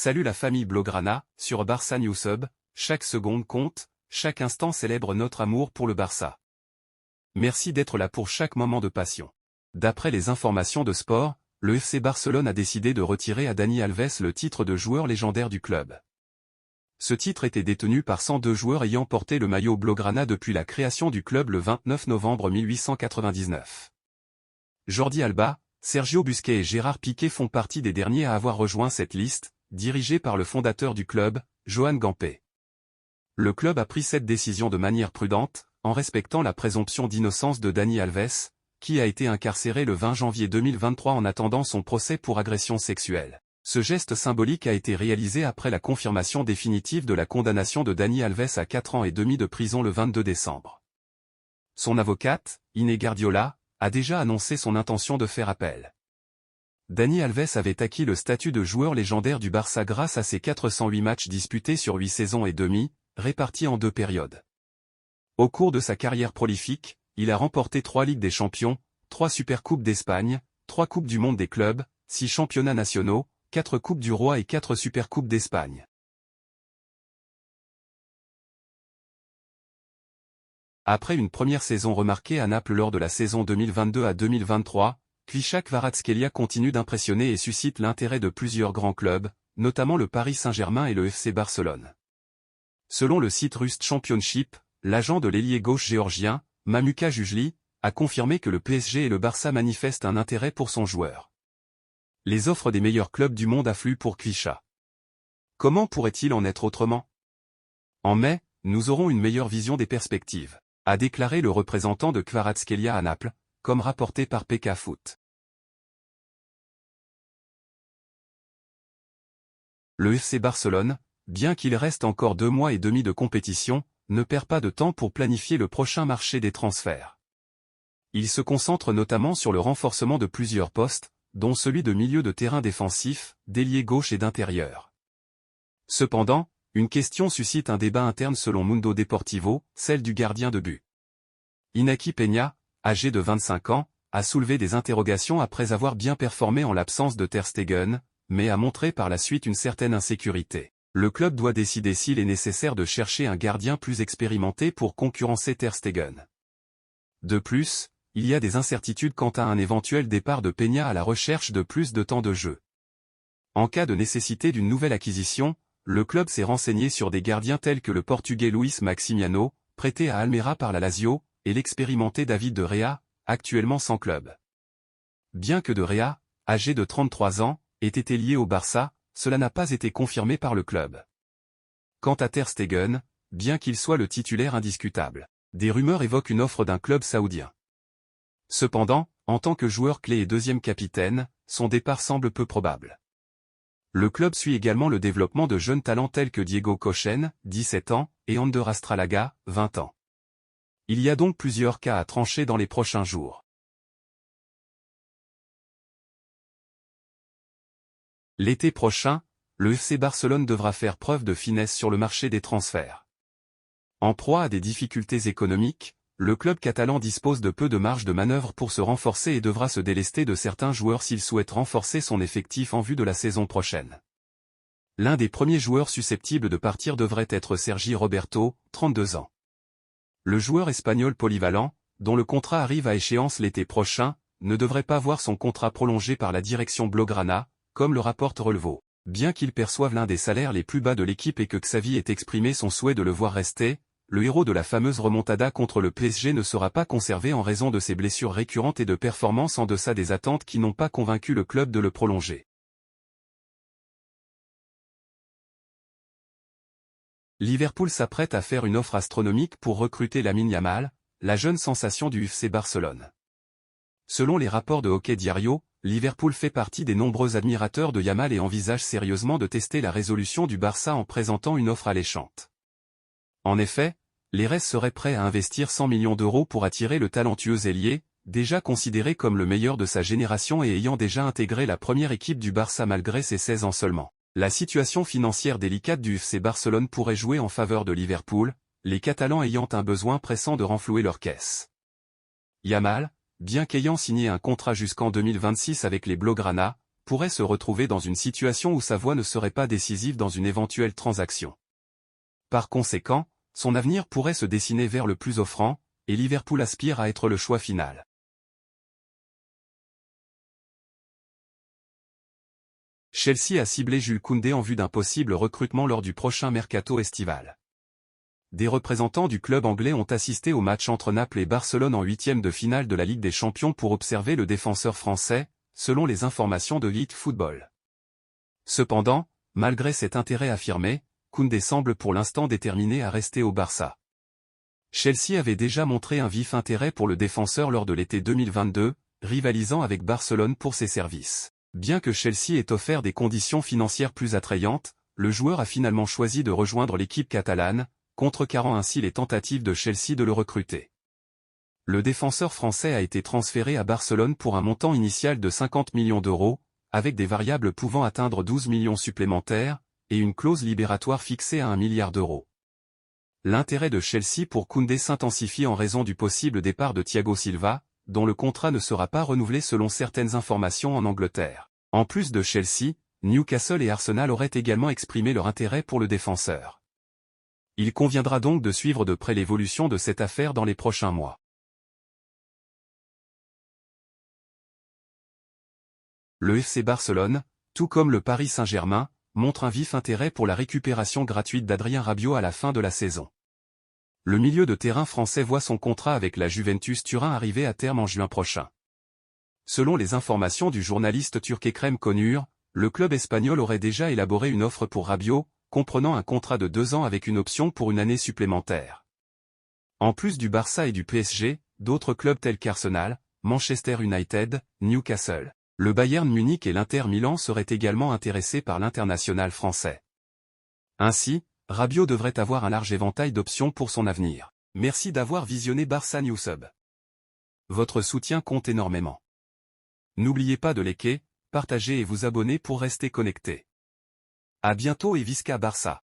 Salut la famille Blaugrana, sur Barça News Hub, chaque seconde compte, chaque instant célèbre notre amour pour le Barça. Merci d'être là pour chaque moment de passion. D'après les informations de sport, le FC Barcelone a décidé de retirer à Dani Alves le titre de joueur légendaire du club. Ce titre était détenu par 102 joueurs ayant porté le maillot Blaugrana depuis la création du club le 29 novembre 1899. Jordi Alba, Sergio Busquets et Gérard Piqué font partie des derniers à avoir rejoint cette liste, dirigée par le fondateur du club, Joan Gamper. Le club a pris cette décision de manière prudente, en respectant la présomption d'innocence de Dani Alves, qui a été incarcéré le 20 janvier 2023 en attendant son procès pour agression sexuelle. Ce geste symbolique a été réalisé après la confirmation définitive de la condamnation de Dani Alves à 4 ans et demi de prison le 22 décembre. Son avocate, Iné Guardiola, a déjà annoncé son intention de faire appel. Dani Alves avait acquis le statut de joueur légendaire du Barça grâce à ses 408 matchs disputés sur 8 saisons et demie, répartis en 2 périodes. Au cours de sa carrière prolifique, il a remporté 3 Ligues des Champions, 3 Supercoupes d'Espagne, 3 Coupes du Monde des clubs, 6 championnats nationaux, 4 Coupes du Roi et 4 Supercoupes d'Espagne. Après une première saison remarquée à Naples lors de la saison 2022 à 2023, Kvisa Kvaratskhelia continue d'impressionner et suscite l'intérêt de plusieurs grands clubs, notamment le Paris Saint-Germain et le FC Barcelone. Selon le site Rust Championship, l'agent de l'ailier gauche géorgien, Mamuka Jujli, a confirmé que le PSG et le Barça manifestent un intérêt pour son joueur. Les offres des meilleurs clubs du monde affluent pour Kvisa. Comment pourrait-il en être autrement? En mai, nous aurons une meilleure vision des perspectives, a déclaré le représentant de Kvaratskhelia à Naples, comme rapporté par PK Foot. Le FC Barcelone, bien qu'il reste encore 2 mois et demi de compétition, ne perd pas de temps pour planifier le prochain marché des transferts. Il se concentre notamment sur le renforcement de plusieurs postes, dont celui de milieu de terrain défensif, d'ailier gauche et d'intérieur. Cependant, une question suscite un débat interne selon Mundo Deportivo, celle du gardien de but. Iñaki Peña, âgé de 25 ans, a soulevé des interrogations après avoir bien performé en l'absence de Ter Stegen, mais a montré par la suite une certaine insécurité. Le club doit décider s'il est nécessaire de chercher un gardien plus expérimenté pour concurrencer Ter Stegen. De plus, il y a des incertitudes quant à un éventuel départ de Peña à la recherche de plus de temps de jeu. En cas de nécessité d'une nouvelle acquisition, le club s'est renseigné sur des gardiens tels que le Portugais Luis Maximiano, prêté à Almeria par la Lazio, et l'expérimenté David de Gea, actuellement sans club. Bien que de Gea, âgé de 33 ans, ait été lié au Barça, cela n'a pas été confirmé par le club. Quant à Ter Stegen, bien qu'il soit le titulaire indiscutable, des rumeurs évoquent une offre d'un club saoudien. Cependant, en tant que joueur clé et deuxième capitaine, son départ semble peu probable. Le club suit également le développement de jeunes talents tels que Diego Kochen, 17 ans, et Ander Astralaga, 20 ans. Il y a donc plusieurs cas à trancher dans les prochains jours. L'été prochain, le FC Barcelone devra faire preuve de finesse sur le marché des transferts. En proie à des difficultés économiques, le club catalan dispose de peu de marge de manœuvre pour se renforcer et devra se délester de certains joueurs s'il souhaite renforcer son effectif en vue de la saison prochaine. L'un des premiers joueurs susceptibles de partir devrait être Sergi Roberto, 32 ans. Le joueur espagnol polyvalent, dont le contrat arrive à échéance l'été prochain, ne devrait pas voir son contrat prolongé par la direction Blaugrana, comme le rapporte Relevo. Bien qu'il perçoive l'un des salaires les plus bas de l'équipe et que Xavi ait exprimé son souhait de le voir rester, le héros de la fameuse remontada contre le PSG ne sera pas conservé en raison de ses blessures récurrentes et de performances en deçà des attentes qui n'ont pas convaincu le club de le prolonger. Liverpool s'apprête à faire une offre astronomique pour recruter Lamine Yamal, la jeune sensation du FC Barcelone. Selon les rapports de Hockey Diario, Liverpool fait partie des nombreux admirateurs de Yamal et envisage sérieusement de tester la résolution du Barça en présentant une offre alléchante. En effet, les Reds seraient prêts à investir 100 millions d'euros pour attirer le talentueux ailier, déjà considéré comme le meilleur de sa génération et ayant déjà intégré la première équipe du Barça malgré ses 16 ans seulement. La situation financière délicate du FC Barcelone pourrait jouer en faveur de Liverpool, les Catalans ayant un besoin pressant de renflouer leur caisse. Yamal, bien qu'ayant signé un contrat jusqu'en 2026 avec les Blaugrana, pourrait se retrouver dans une situation où sa voix ne serait pas décisive dans une éventuelle transaction. Par conséquent, son avenir pourrait se dessiner vers le plus offrant, et Liverpool aspire à être le choix final. Chelsea a ciblé Jules Koundé en vue d'un possible recrutement lors du prochain mercato estival. Des représentants du club anglais ont assisté au match entre Naples et Barcelone en huitième de finale de la Ligue des Champions pour observer le défenseur français, selon les informations de Elite Football. Cependant, malgré cet intérêt affirmé, Koundé semble pour l'instant déterminé à rester au Barça. Chelsea avait déjà montré un vif intérêt pour le défenseur lors de l'été 2022, rivalisant avec Barcelone pour ses services. Bien que Chelsea ait offert des conditions financières plus attrayantes, le joueur a finalement choisi de rejoindre l'équipe catalane, contrecarrant ainsi les tentatives de Chelsea de le recruter. Le défenseur français a été transféré à Barcelone pour un montant initial de 50 millions d'euros, avec des variables pouvant atteindre 12 millions supplémentaires, et une clause libératoire fixée à 1 milliard d'euros. L'intérêt de Chelsea pour Koundé s'intensifie en raison du possible départ de Thiago Silva, dont le contrat ne sera pas renouvelé selon certaines informations en Angleterre. En plus de Chelsea, Newcastle et Arsenal auraient également exprimé leur intérêt pour le défenseur. Il conviendra donc de suivre de près l'évolution de cette affaire dans les prochains mois. Le FC Barcelone, tout comme le Paris Saint-Germain, montre un vif intérêt pour la récupération gratuite d'Adrien Rabiot à la fin de la saison. Le milieu de terrain français voit son contrat avec la Juventus Turin arriver à terme en juin prochain. Selon les informations du journaliste turc Ekrem Konur, le club espagnol aurait déjà élaboré une offre pour Rabiot, comprenant un contrat de 2 ans avec une option pour une année supplémentaire. En plus du Barça et du PSG, d'autres clubs tels qu'Arsenal, Manchester United, Newcastle, le Bayern Munich et l'Inter Milan seraient également intéressés par l'international français. Ainsi, Rabiot devrait avoir un large éventail d'options pour son avenir. Merci d'avoir visionné Barça Newsub. Votre soutien compte énormément. N'oubliez pas de liker, partager et vous abonner pour rester connecté. À bientôt et Visca Barça.